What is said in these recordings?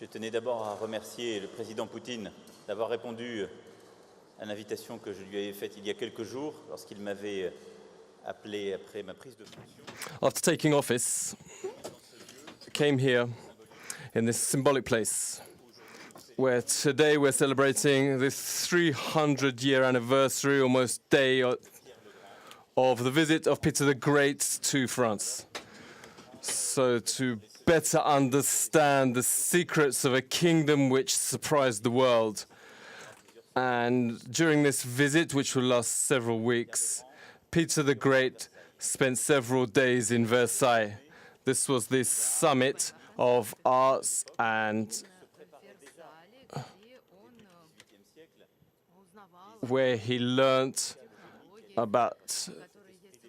Je tenais d'abord à remercier le président Poutine d'avoir répondu à l'invitation que je lui avais faite il y a quelques jours lorsqu'il m'avait appelé après ma prise de fonction. After taking office, came here in this symbolic place where today we're celebrating this 300-year anniversary, almost day of the visit of Peter the Great to France. So to better understand the secrets of a kingdom which surprised the world. And during this visit, which will last several weeks, Peter the Great spent several days in Versailles. This was the summit of arts and where he learnt about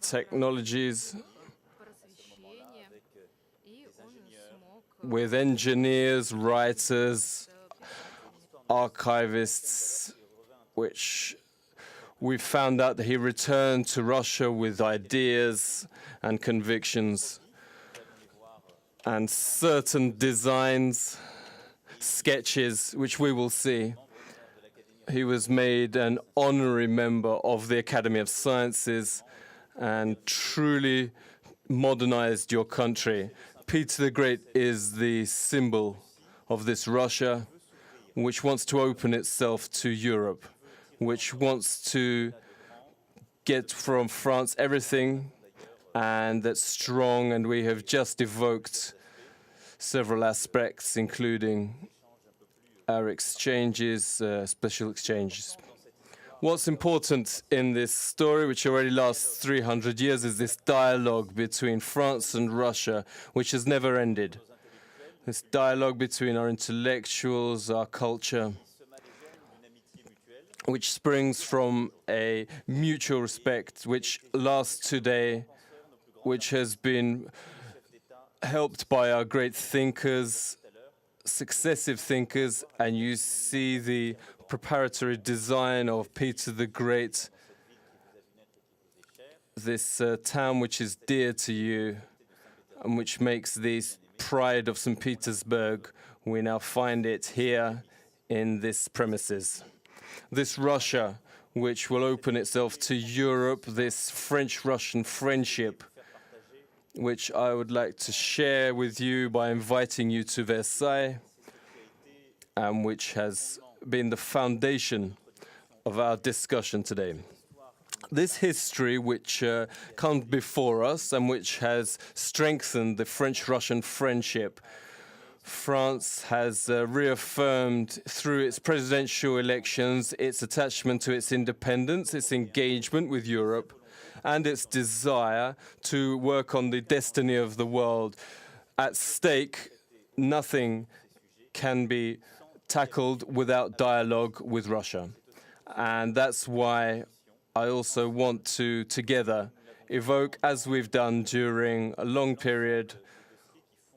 technologies with engineers, writers, archivists, which we found out that he returned to Russia with ideas and convictions and certain designs, sketches, which we will see. He was made an honorary member of the Academy of Sciences and truly modernized your country. Peter the Great is the symbol of this Russia, which wants to open itself to Europe, which wants to get from France everything, and that's strong, and we have just evoked several aspects, including our exchanges, special exchanges. What's important in this story, which already lasts 300 years, is this dialogue between France and Russia, which has never ended. This dialogue between our intellectuals, our culture, which springs from a mutual respect, which lasts today, which has been helped by our great thinkers, successive thinkers, and you see the preparatory design of Peter the Great, this town which is dear to you and which makes this pride of St. Petersburg. We now find it here in this premises. This Russia, which will open itself to Europe, this French-Russian friendship, which I would like to share with you by inviting you to Versailles, and which has been the foundation of our discussion today. This history which comes before us and which has strengthened the French-Russian friendship. France has reaffirmed through its presidential elections its attachment to its independence, its engagement with Europe, and its desire to work on the destiny of the world. At stake, nothing can be tackled without dialogue with Russia. And that's why I also want to, together, evoke, as we've done during a long period,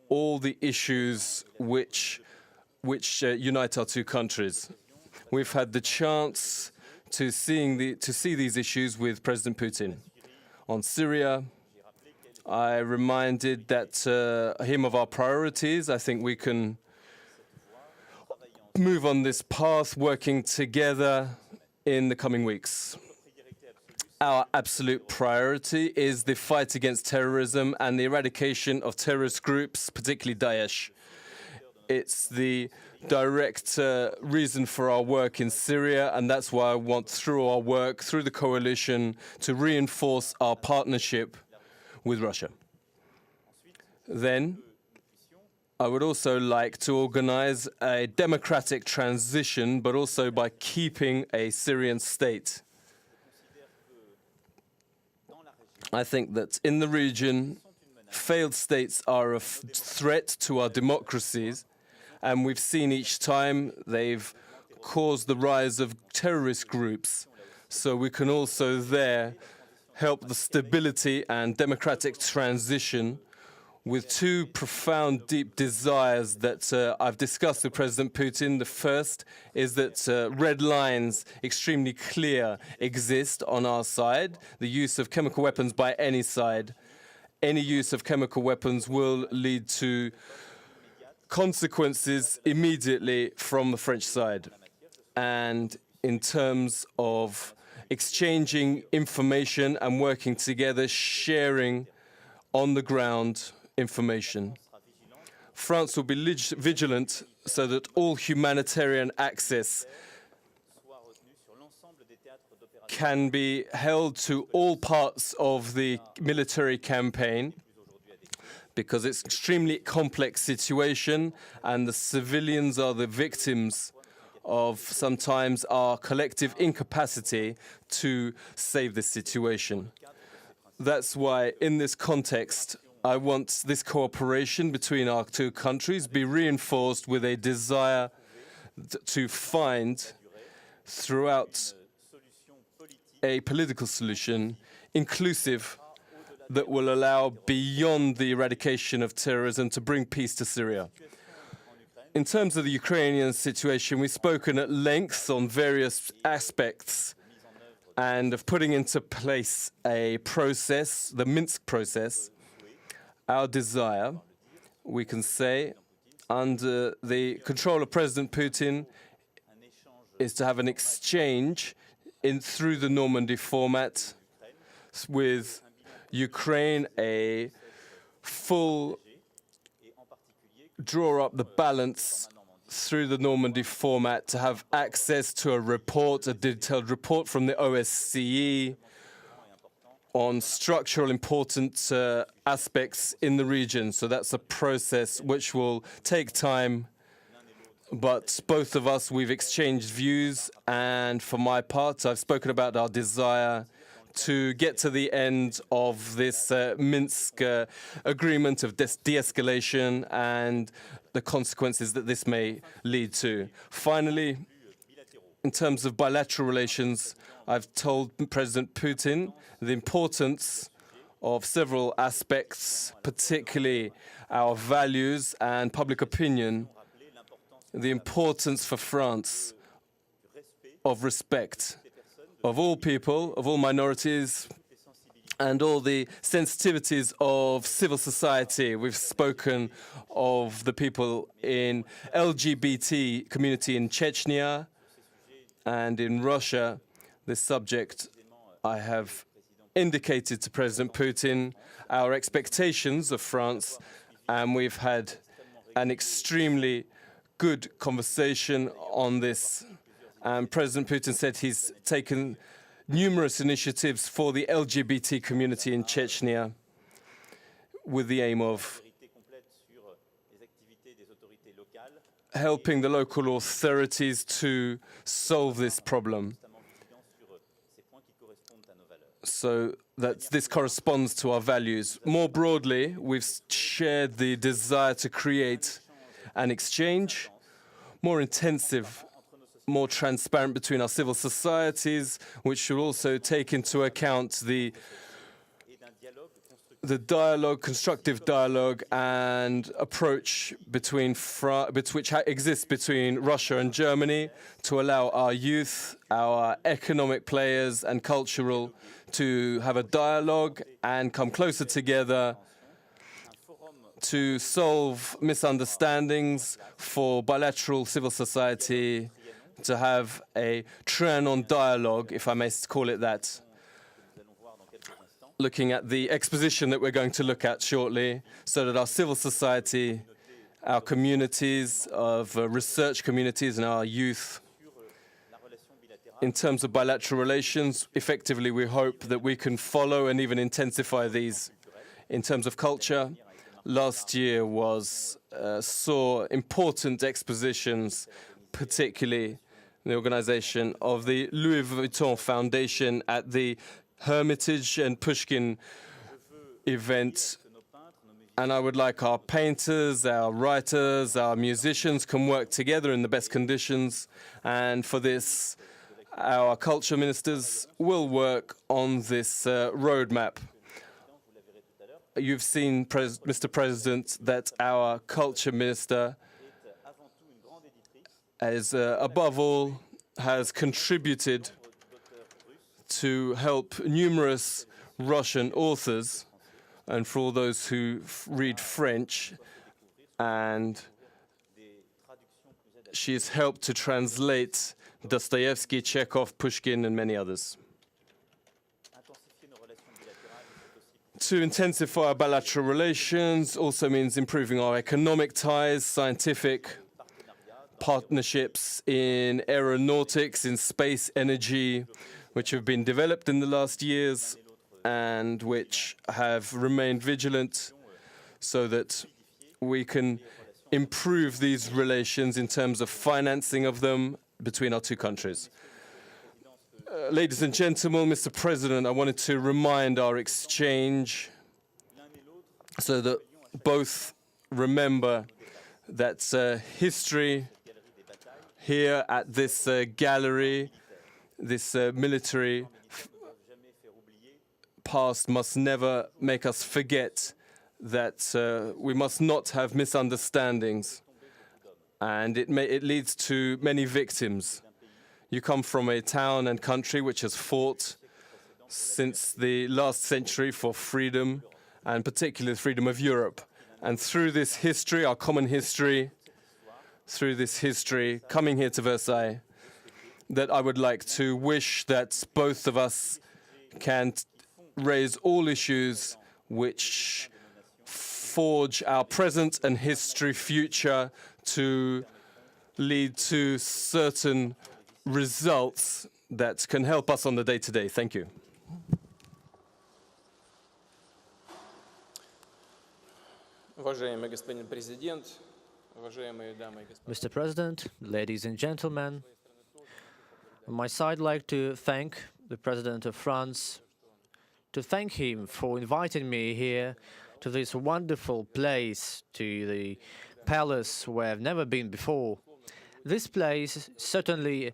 all the issues which unite our two countries. We've had the chance to see these issues with President Putin. On Syria, I reminded him of our priorities. I think we can move on this path, working together in the coming weeks. Our absolute priority is the fight against terrorism and the eradication of terrorist groups, particularly Daesh. It's the direct reason for our work in Syria, and that's why I want, through our work, through the coalition, to reinforce our partnership with Russia. Then, I would also like to organize a democratic transition, but also by keeping a Syrian state. I think that in the region, failed states are a threat to our democracies, and we've seen each time they've caused the rise of terrorist groups. So we can also there help the stability and democratic transition with two profound, deep desires that I've discussed with President Putin. The first is that red lines, extremely clear, exist on our side. The use of chemical weapons by any side. Any use of chemical weapons will lead to consequences immediately from the French side. And in terms of exchanging information and working together, sharing on the ground information. France will be vigilant so that all humanitarian access can be held to all parts of the military campaign, because it's an extremely complex situation and the civilians are the victims of sometimes our collective incapacity to save this situation. That's why in this context, I want this cooperation between our two countries be reinforced with a desire to find throughout a political solution inclusive that will allow beyond the eradication of terrorism to bring peace to Syria. In terms of the Ukrainian situation, we've spoken at length on various aspects and of putting into place a process, the Minsk process. Our desire, we can say, under the control of President Putin, is to have an exchange through the Normandy format with Ukraine, a full draw up the balance through the Normandy format to have access to a report, a detailed report from the OSCE on structural important aspects in the region. So that's a process which will take time, but both of us, we've exchanged views, and for my part, I've spoken about our desire to get to the end of this Minsk agreement of de-escalation and the consequences that this may lead to. Finally, in terms of bilateral relations, I've told President Putin the importance of several aspects, particularly our values and public opinion, the importance for France of respect of all people, of all minorities, and all the sensitivities of civil society. We've spoken of the people in LGBT community in Chechnya and in Russia. This subject, I have indicated to President Putin our expectations of France, and we've had an extremely good conversation on this. President Putin said he's taken numerous initiatives for the LGBT community in Chechnya with the aim of helping the local authorities to solve this problem, so that this corresponds to our values. More broadly, we've shared the desire to create an exchange, more intensive, more transparent between our civil societies, which should also take into account the dialogue, constructive dialogue and approach which exists between Russia and Germany to allow our youth, our economic players and cultural to have a dialogue and come closer together to solve misunderstandings, for bilateral civil society to have a Trianon dialogue, if I may call it that, looking at the exposition that we're going to look at shortly, so that our civil society, our communities of research communities and our youth, in terms of bilateral relations, effectively we hope that we can follow and even intensify these. In terms of culture, last year saw important expositions, particularly the organization of the Louis Vuitton Foundation at the Hermitage and Pushkin event. And I would like our painters, our writers, our musicians can work together in the best conditions. And for this, our culture ministers will work on this roadmap. You've seen, Mr. President, that our culture minister above all, has contributed to help numerous Russian authors, and for all those who read French and she has helped to translate Dostoevsky, Chekhov, Pushkin, and many others. To intensify our bilateral relations also means improving our economic ties, scientific partnerships in aeronautics, in space energy, which have been developed in the last years and which have remained vigilant so that we can improve these relations in terms of financing of them between our two countries. Ladies and gentlemen, Mr. President, I wanted to remind our exchange so that both remember that history here at this gallery, this military past must never make us forget that we must not have misunderstandings, and it leads to many victims. You come from a town and country which has fought since the last century for freedom, and particularly the freedom of Europe. And through this history, our common history, through this history, coming here to Versailles, that I would like to wish that both of us can raise all issues which forge our present and history future to lead to certain results that can help us on the day-to-day. Thank you. Mr. President, ladies and gentlemen, on my side, I'd like to thank the President of France, to thank him for inviting me here to this wonderful place, to the palace where I've never been before. This place is certainly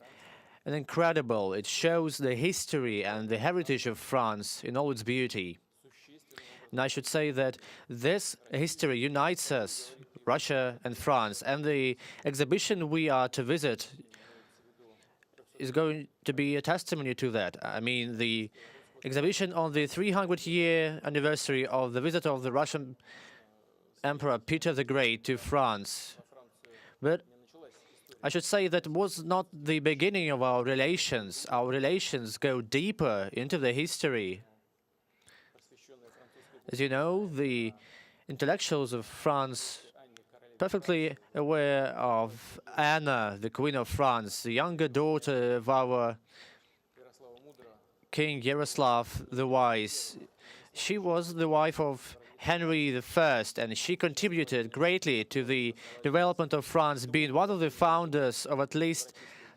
incredible. It shows the history and the heritage of France in all its beauty. And I should say that this history unites us, Russia and France, and the exhibition we are to visit is going to be a testimony to that. I mean, the exhibition on the 300-year anniversary of the visit of the Russian Emperor Peter the Great to France. But I should say that was not the beginning of our relations. Our relations go deeper into the history. As you know, the intellectuals of France perfectly aware of Anna, the Queen of France, the younger daughter of our King Yaroslav the Wise. She was the wife of Henry I, and she contributed greatly to the development of France, being one of the founders of at least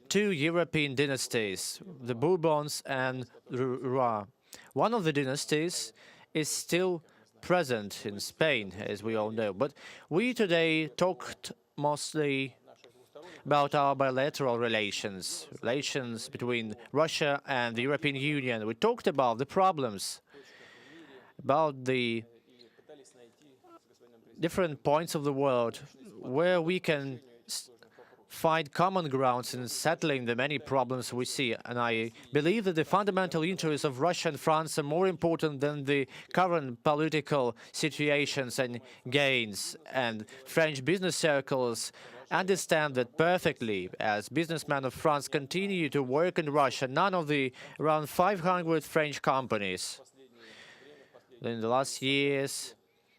two European dynasties, the Bourbons and Rois. One of the dynasties is still present in Spain, as we all know. But we today talked mostly about our bilateral relations between Russia and the European Union. We talked about the problems, about the different points of the world where we can find common grounds in settling the many problems we see. And I believe that the fundamental interests of Russia and France are more important than the current political situations and gains. And French business circles understand that perfectly. As businessmen of France continue to work in Russia, none of the around 500 French companies in the last years,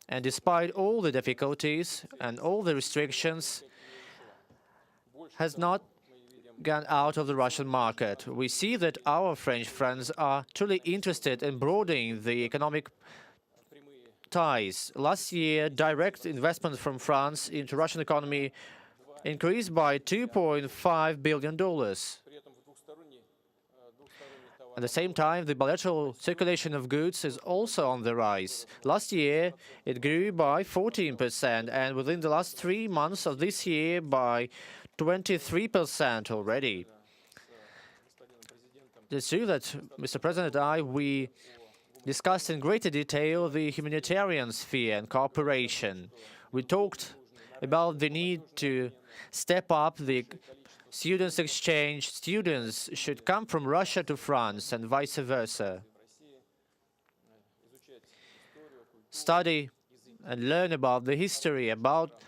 and despite all the difficulties and all the restrictions, has not gone out of the Russian market. We see that our French friends are truly interested in broadening the economic ties. Last year, direct investment from France into Russian economy increased by $2.5 billion. At the same time, the bilateral circulation of goods is also on the rise. Last year, it grew by 14%, and within the last 3 months of this year, by 23% already. It's true that, Mr. President and we discussed in greater detail the humanitarian sphere and cooperation. We talked about the need to step up the students' exchange. Students should come from Russia to France and vice versa. Study and learn about the history, about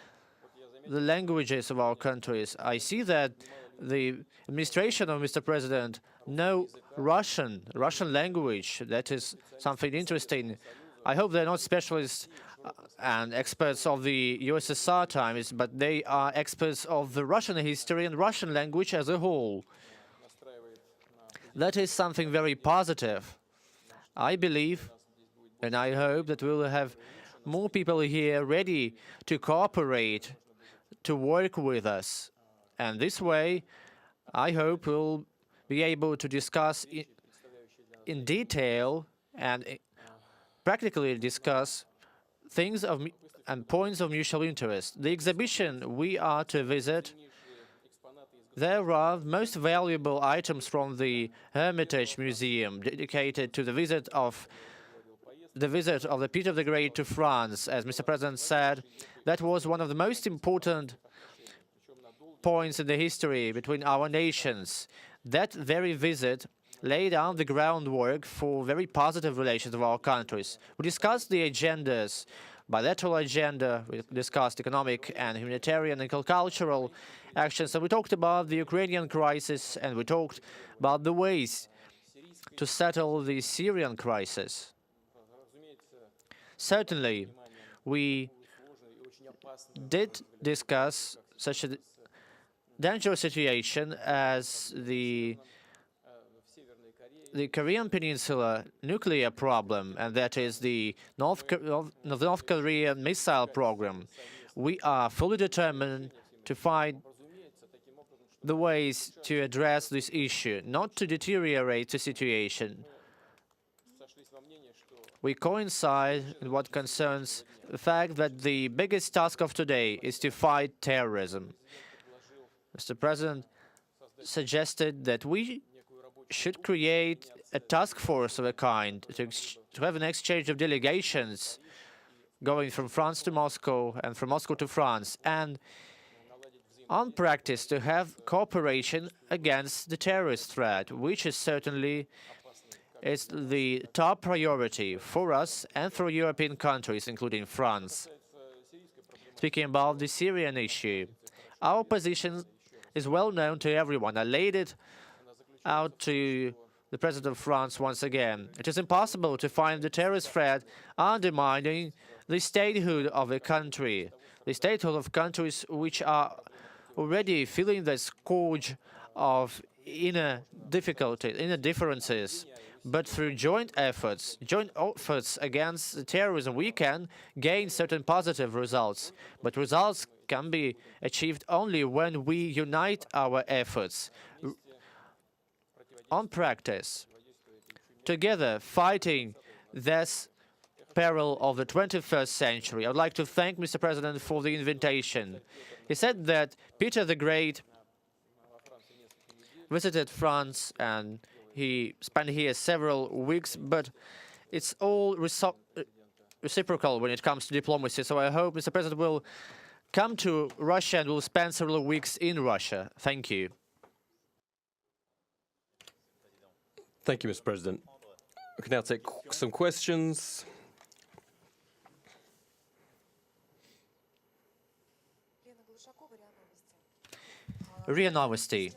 the languages of our countries. I see that the administration of Mr. President know Russian language. That is something interesting. I hope they're not specialists and experts of the USSR times, but they are experts of the Russian history and Russian language as a whole. That is something very positive. I believe and I hope that we will have more people here ready to cooperate, to work with us. And this way, I hope we'll be able to discuss in detail and practically discuss things and points of mutual interest. The exhibition we are to visit, there are most valuable items from the Hermitage Museum dedicated to the visit of the Peter the Great to France. As Mr. President said, that was one of the most important points in the history between our nations. That very visit laid down the groundwork for very positive relations of our countries. We discussed the agendas, bilateral agenda, we discussed economic and humanitarian and cultural actions, and we talked about the Ukrainian crisis, and we talked about the ways to settle the Syrian crisis. Certainly, we did discuss such a dangerous situation as the Korean Peninsula nuclear problem, and that is the North Korean missile program. We are fully determined to find the ways to address this issue, not to deteriorate the situation. We coincide in what concerns the fact that the biggest task of today is to fight terrorism. Mr. President suggested that we should create a task force of a kind to have an exchange of delegations going from France to Moscow and from Moscow to France, and on practice to have cooperation against the terrorist threat, which is certainly the top priority for us and for European countries, including France. Speaking about the Syrian issue, our position is well known to everyone. I laid it out to the President of France once again. It is impossible to find the terrorist threat undermining the statehood of a country, the statehood of countries which are already feeling the scourge of inner difficulties, inner differences. But through joint efforts against terrorism, we can gain certain positive results. But results can be achieved only when we unite our efforts on practice, together fighting this peril of the 21st century. I would like to thank Mr. President for the invitation. He said that Peter the Great visited France and he spent here several weeks, but it's all reciprocal when it comes to diplomacy. So I hope Mr. President will come to Russia and will spend several weeks in Russia. Thank you. Thank you, Mr. President. We can now take some questions. RIA Novosti.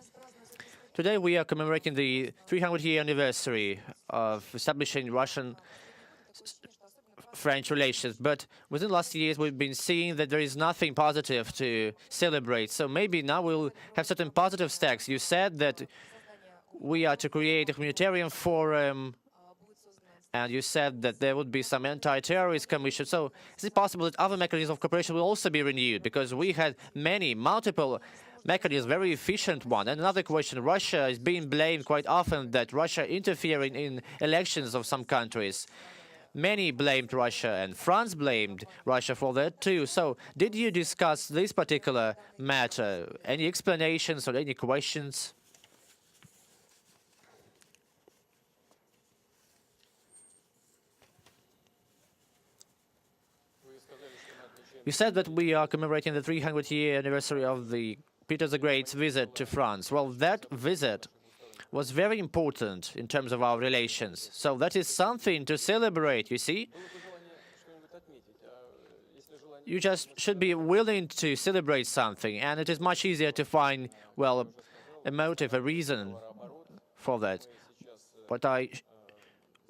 Today we are commemorating the 300-year anniversary of establishing Russian-French relations. But within the last years, we've been seeing that there is nothing positive to celebrate. So maybe now we'll have certain positive steps. You said that we are to create a humanitarian forum, and you said that there would be some anti-terrorist commission. So is it possible that other mechanisms of cooperation will also be renewed? Because we had multiple mechanisms, very efficient one. And another question, Russia is being blamed quite often that Russia interfering in elections of some countries. Many blamed Russia, and France blamed Russia for that too. So did you discuss this particular matter? Any explanations or any questions? You said that we are commemorating the 300-year anniversary of the Peter the Great's visit to France. Well, that visit was very important in terms of our relations. So that is something to celebrate, you see? You just should be willing to celebrate something, and it is much easier to find, well, a motive, a reason for that. What I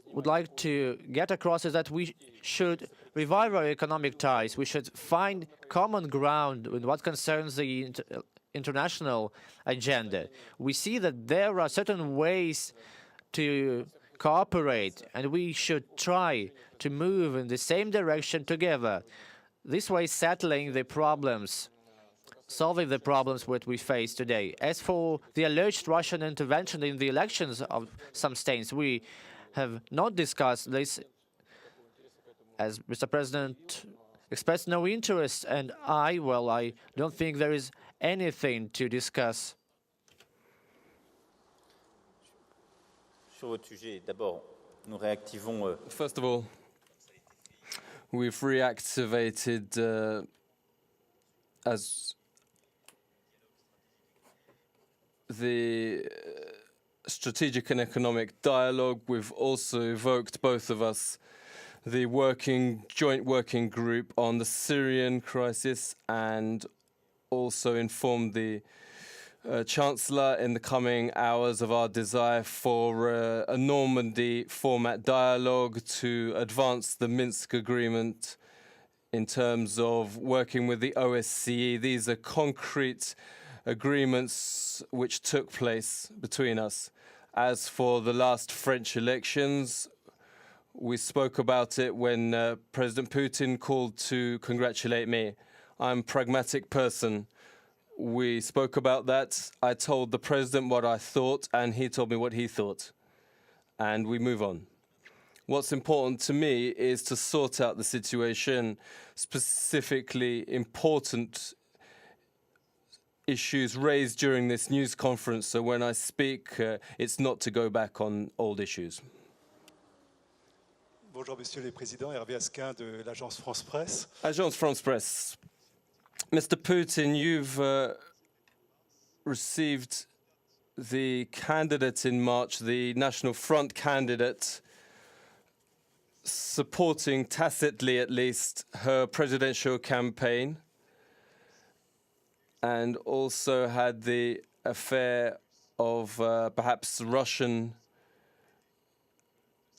would like to get across is that we should revive our economic ties. We should find common ground in what concerns the international agenda. We see that there are certain ways to cooperate, and we should try to move in the same direction together. This way, settling the problems, solving the problems that we face today. As for the alleged Russian intervention in the elections of some states, we have not discussed this, as Mr. President expressed no interest, and I don't think there is anything to discuss. Sur votre sujet, d'abord, nous réactivons. First of all, we've reactivated as the strategic and economic dialogue. We've also evoked, both of us, the joint working group on the Syrian crisis, and also informed the Chancellor in the coming hours of our desire for a Normandy format dialogue to advance the Minsk agreement in terms of working with the OSCE. These are concrete agreements which took place between us. As for the last French elections, we spoke about it when President Putin called to congratulate me. I'm a pragmatic person. We spoke about that. I told the president what I thought, and he told me what he thought. And we move on. What's important to me is to sort out the situation, specifically important issues raised during this news conference. So when I speak, it's not to go back on old issues. Bonjour, Monsieur le Président. Hervé Asquin de l'Agence France Presse. Agence France Presse. Mr. Putin, you've received the candidate in March, the National Front candidate, supporting tacitly at least her presidential campaign, and also had the affair of perhaps Russian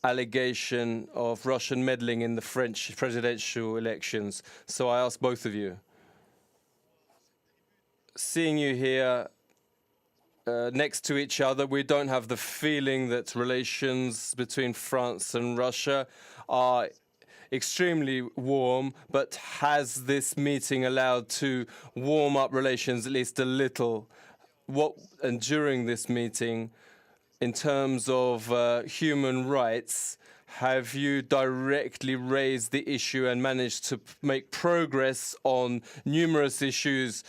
allegation of Russian meddling in the French presidential elections. So I ask both of you, seeing you here next to each other, we don't have the feeling that relations between France and Russia are extremely warm, but has this meeting allowed to warm up relations at least a little? And during this meeting, in terms of human rights, have you directly raised the issue and managed to make progress on numerous issues,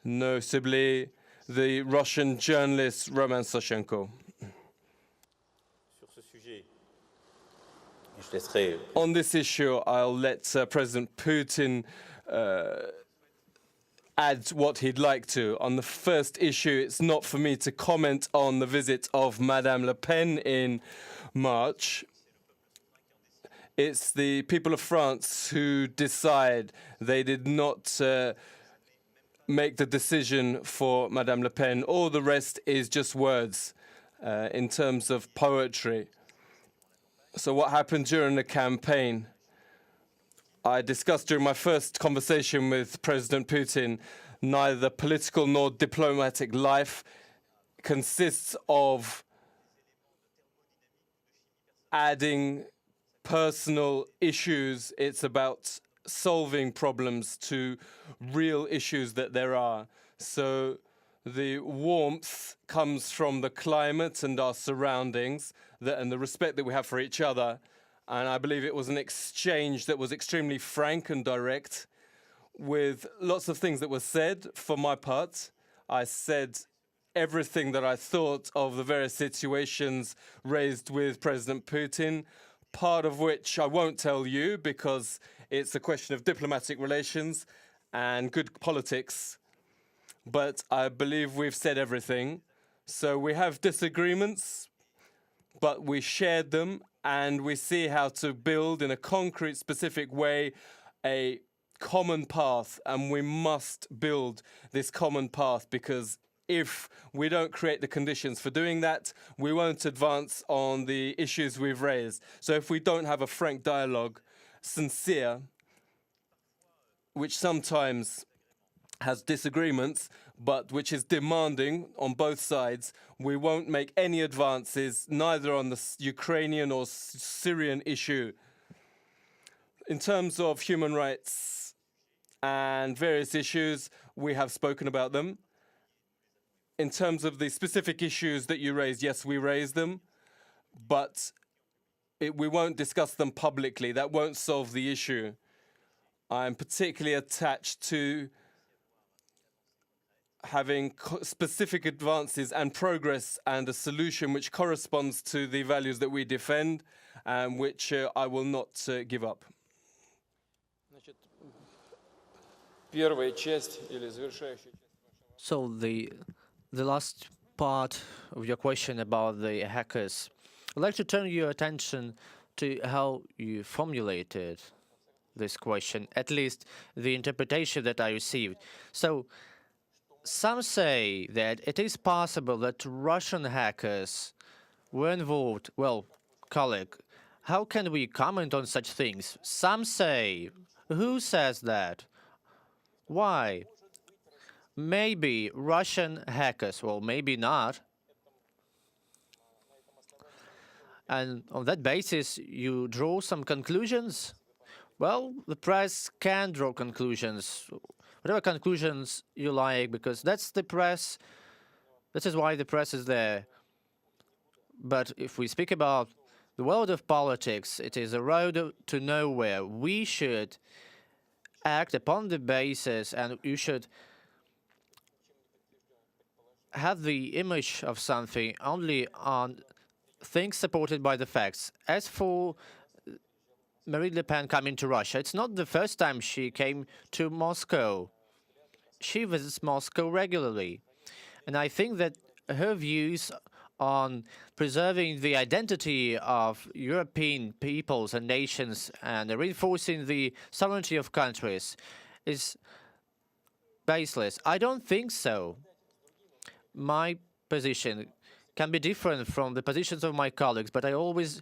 notably the Russian journalist Roman Soshenko? On this issue, I'll let President Putin add what he'd like to. On the first issue, it's not for me to comment on the visit of Madame Le Pen in March. It's the people of France who decide. They did not make the decision for Madame Le Pen. All the rest is just words in terms of poetry. So what happened during the campaign? I discussed during my first conversation with President Putin, neither political nor diplomatic life consists of adding personal issues. It's about solving problems to real issues that there are. So the warmth comes from the climate and our surroundings and the respect that we have for each other. And I believe it was an exchange that was extremely frank and direct, with lots of things that were said. For my part, I said everything that I thought of the various situations raised with President Putin, part of which I won't tell you because it's a question of diplomatic relations and good politics. But I believe we've said everything. So we have disagreements, but we shared them, and we see how to build in a concrete, specific way a common path, and we must build this common path, because if we don't create the conditions for doing that, we won't advance on the issues we've raised. So if we don't have a frank dialogue, sincere, which sometimes has disagreements, but which is demanding on both sides, we won't make any advances, neither on the Ukrainian or Syrian issue. In terms of human rights and various issues, we have spoken about them. In terms of the specific issues that you raised, yes, we raised them, but we won't discuss them publicly. That won't solve the issue. I'm particularly attached to having specific advances and progress and a solution which corresponds to the values that we defend and which I will not give up. So the last part of your question about the hackers, I'd like to turn your attention to how you formulated this question, at least the interpretation that I received. So some say that it is possible that Russian hackers were involved. Well, colleague, how can we comment on such things? Some say. Who says that? Why? Maybe Russian hackers, well, maybe not. And on that basis, you draw some conclusions? Well, the press can draw conclusions, whatever conclusions you like, because that's the press. This is why the press is there. But if we speak about the world of politics, it is a road to nowhere. We should act upon the basis, and you should have the image of something only on things supported by the facts. As for Marine Le Pen coming to Russia, it's not the first time she came to Moscow. She visits Moscow regularly. And I think that her views on preserving the identity of European peoples and nations and reinforcing the sovereignty of countries is baseless. I don't think so. My position can be different from the positions of my colleagues, but I always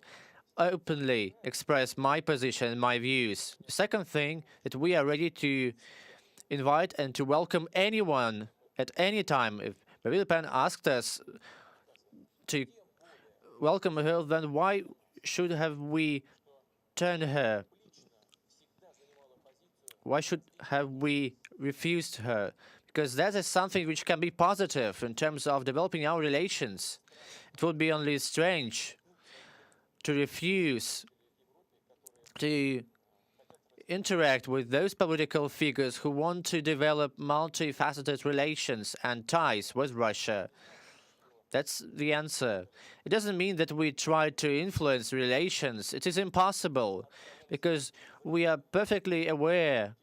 openly express my position and my views. The second thing, that we are ready to invite and to welcome anyone at any time. If Marine Le Pen asked us to welcome her, then why should have we turned her? Why should have we refused her? Because that is something which can be positive in terms of developing our relations. It would be only strange to refuse to interact with those political figures who want to develop multifaceted relations and ties with Russia. That's the answer. It doesn't mean that we try to influence relations. It is impossible, because we are perfectly aware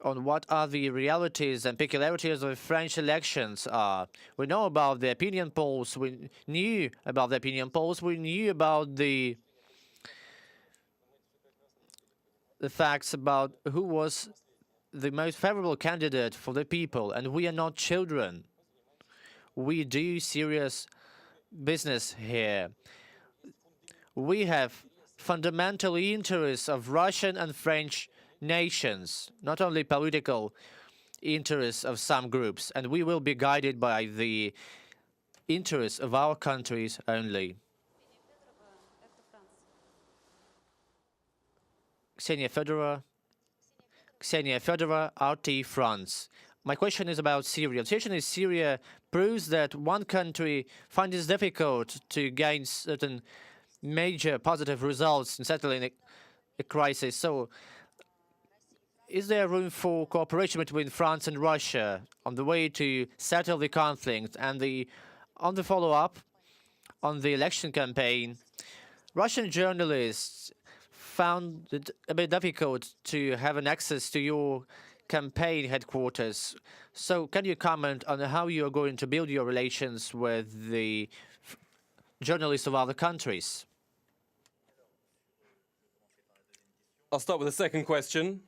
on what are the realities and peculiarities of French elections are. We know about the opinion polls. We knew about the opinion polls. We knew about the facts about who was the most favorable candidate for the people. And we are not children. We do serious business here. We have fundamental interests of Russian and French nations, not only political interests of some groups, and we will be guided by the interests of our countries only. Ksenia Fedorova, RT France. My question is about Syria. The situation in Syria proves that one country finds it difficult to gain certain major positive results in settling a crisis. So, is there room for cooperation between France and Russia on the way to settle the conflict? And on the follow-up, on the election campaign, Russian journalists found it a bit difficult to have an access to your campaign headquarters. So can you comment on how you are going to build your relations with the journalists of other countries? I'll start with the second question.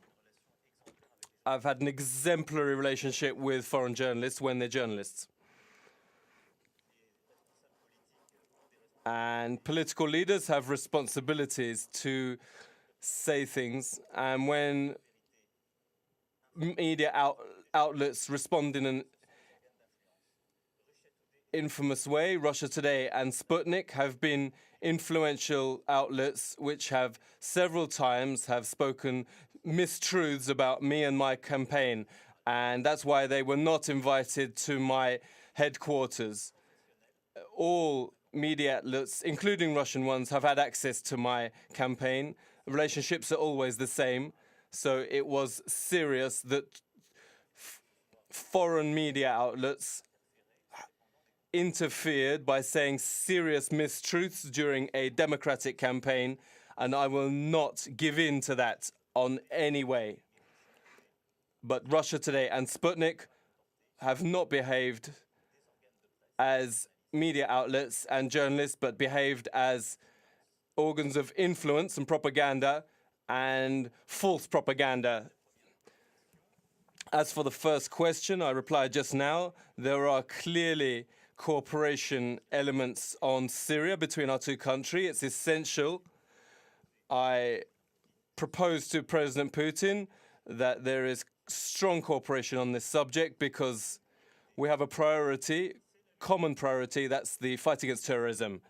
I've had an exemplary relationship with foreign journalists when they're journalists. And political leaders have responsibilities to say things, and when media outlets respond in an infamous way, Russia Today and Sputnik have been influential outlets which have several times have spoken mistruths about me and my campaign, and that's why they were not invited to my headquarters. All media outlets, including Russian ones, have had access to my campaign. Relationships are always the same, so it was serious that foreign media outlets interfered by saying serious mistruths during a democratic campaign, and I will not give in to that on any way. But Russia Today and Sputnik have not behaved as media outlets and journalists, but behaved as organs of influence and propaganda, and false propaganda. As for the first question, I replied just now, there are clearly cooperation elements on Syria between our two countries. It's essential. I proposed to President Putin that there is strong cooperation on this subject because we have a priority, common priority, that's the fight against terrorism.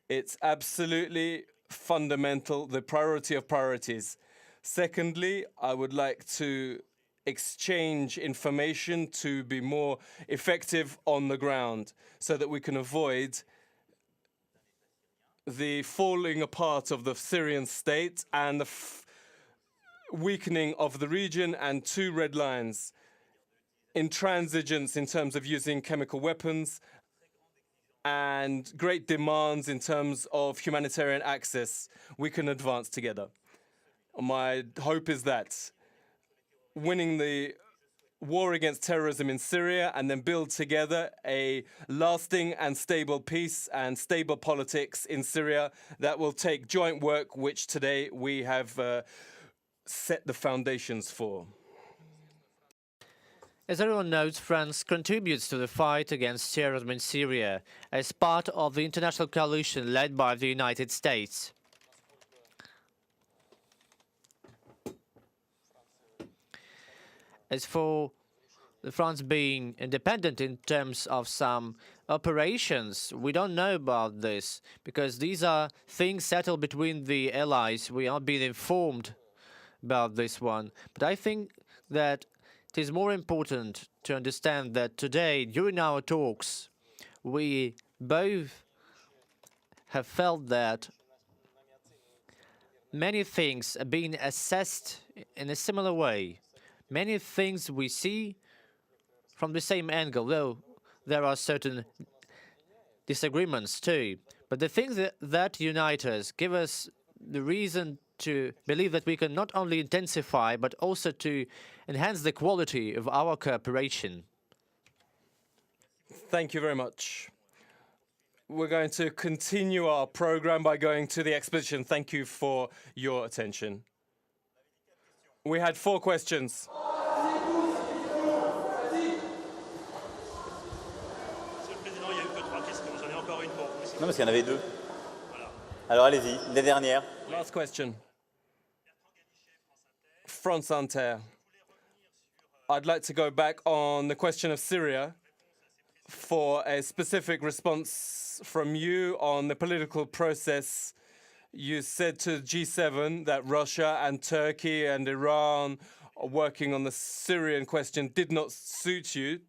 It's absolutely fundamental, the priority of priorities. Secondly, I would like to exchange information to be more effective on the ground so that we can avoid the falling apart of the Syrian state and the weakening of the region, and two red lines: intransigence in terms of using chemical weapons and great demands in terms of humanitarian access. We can advance together. My hope is that winning the war against terrorism in Syria and then build together a lasting and stable peace and stable politics in Syria that will take joint work, which today we have set the foundations for. As everyone knows, France contributes to the fight against terrorism in Syria as part of the international coalition led by the United States. As for France being independent in terms of some operations, we don't know about this because these are things settled between the allies. We aren't being informed about this one. But I think that it is more important to understand that today, during our talks, we both have felt that many things are being assessed in a similar way. Many things we see from the same angle, though there are certain disagreements too. But the things that unite us give us the reason to believe that we can not only intensify, but also to enhance the quality of our cooperation. Thank you very much. We're going to continue our program by going to the exposition. Thank you for your attention. We had 4 questions. Non, parce qu'il y en avait 2. Alors allez-y, la dernière. Last question. France Inter. I'd like to go back on the question of Syria for a specific response from you on the political process. You said to G7 that Russia and Turkey and Iran working on the Syrian question did not suit you,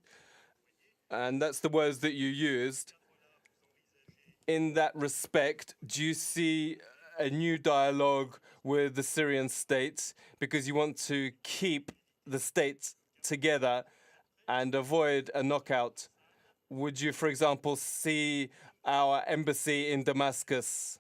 and that's the words that you used. In that respect, do you see a new dialogue with the Syrian state because you want to keep the state together and avoid a knockout? Would you, for example, see our embassy in Damascus?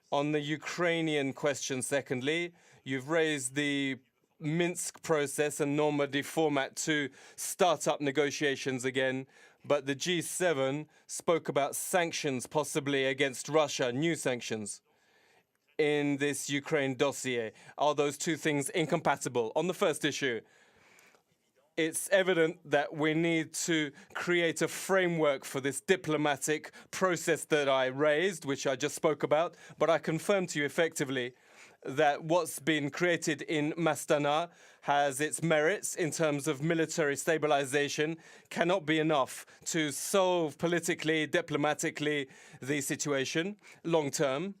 On the Ukrainian question, secondly, you've raised the Minsk process and Normandy format to start up negotiations again, but the G7 spoke about sanctions possibly against Russia, new sanctions. in this Ukraine dossier? Are those two things incompatible? On the first issue, it's evident that we need to create a framework for this diplomatic process that I raised, which I just spoke about, but I confirm to you effectively that what's been created in Astana has its merits in terms of military stabilization, cannot be enough to solve politically, diplomatically the situation long term,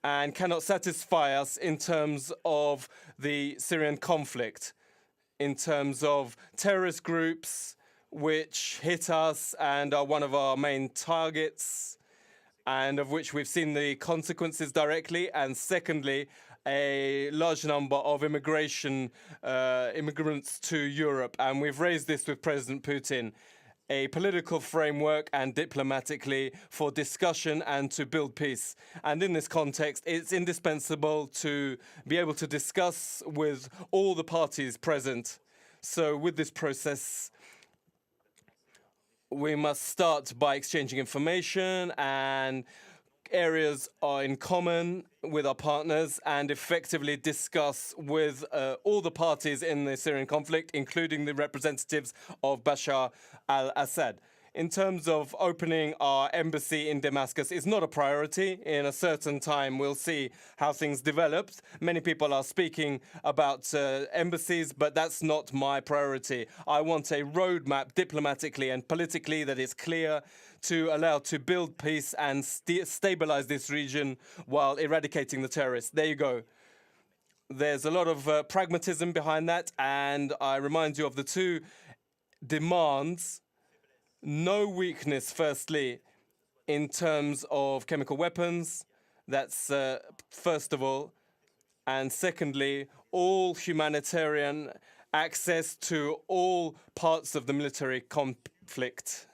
and cannot satisfy us in terms of the Syrian conflict, in terms of terrorist groups which hit us and are one of our main targets, and of which we've seen the consequences directly, and secondly, a large number of immigrants to Europe. And we've raised this with President Putin, a political framework and diplomatically for discussion and to build peace. And in this context, it's indispensable to be able to discuss with all the parties present. So with this process, we must start by exchanging information and areas are in common with our partners and effectively discuss with all the parties in the Syrian conflict, including the representatives of Bashar al-Assad. In terms of opening our embassy in Damascus, it's not a priority. In a certain time, we'll see how things develop. Many people are speaking about embassies, but that's not my priority. I want a roadmap diplomatically and politically that is clear to allow to build peace and stabilize this region while eradicating the terrorists. There you go. There's a lot of pragmatism behind that, and I remind you of the two demands. No weakness, firstly, in terms of chemical weapons. That's first of all. And secondly, all humanitarian access to all parts of the military conflict.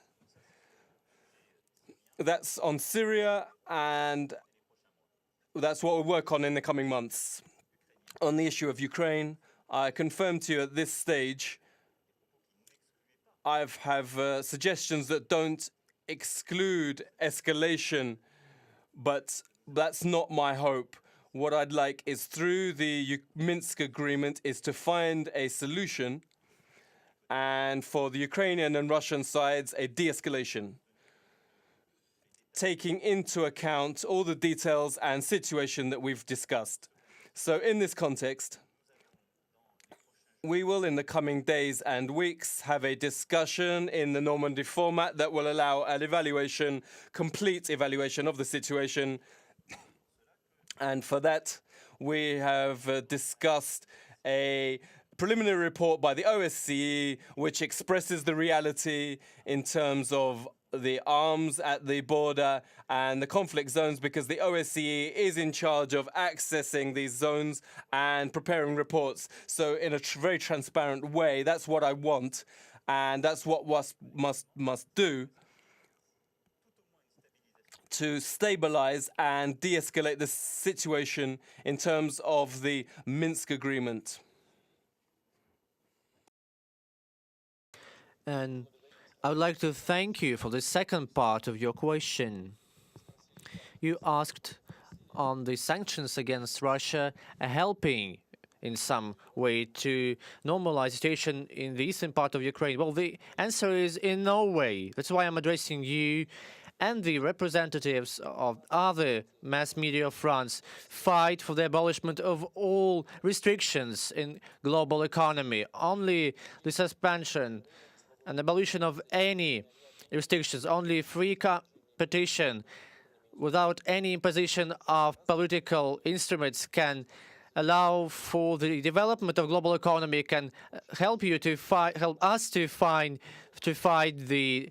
That's on Syria, and that's what we'll work on in the coming months. On the issue of Ukraine, I confirm to you at this stage I have suggestions that don't exclude escalation, but that's not my hope. What I'd like is through the Minsk agreement is to find a solution, and for the Ukrainian and Russian sides, a de-escalation, taking into account all the details and situation that we've discussed. So in this context, we will, in the coming days and weeks, have a discussion in the Normandy format that will allow an evaluation, complete evaluation of the situation. And for that, we have discussed a preliminary report by the OSCE, which expresses the reality in terms of the arms at the border and the conflict zones, because the OSCE is in charge of accessing these zones and preparing reports. So in a very transparent way, that's what I want, and that's what must do to stabilize and de-escalate the situation in terms of the Minsk agreement. And I would like to thank you for the second part of your question. You asked on the sanctions against Russia helping in some way to normalize the situation in the eastern part of Ukraine. Well, the answer is in no way. That's why I'm addressing you and the representatives of other mass media of France. Fight for the abolishment of all restrictions in global economy. Only the suspension and abolition of any restrictions, only free competition without any imposition of political instruments can allow for the development of global economy, can help you to help us to fight the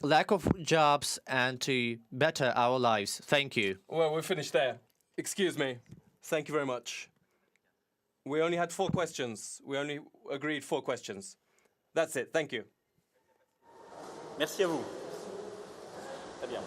lack of jobs and to better our lives. Thank you. Well, we're finished there. Excuse me. Thank you very much. We only had 4 questions. We only agreed 4 questions. That's it. Thank you. Merci à vous. Très bien.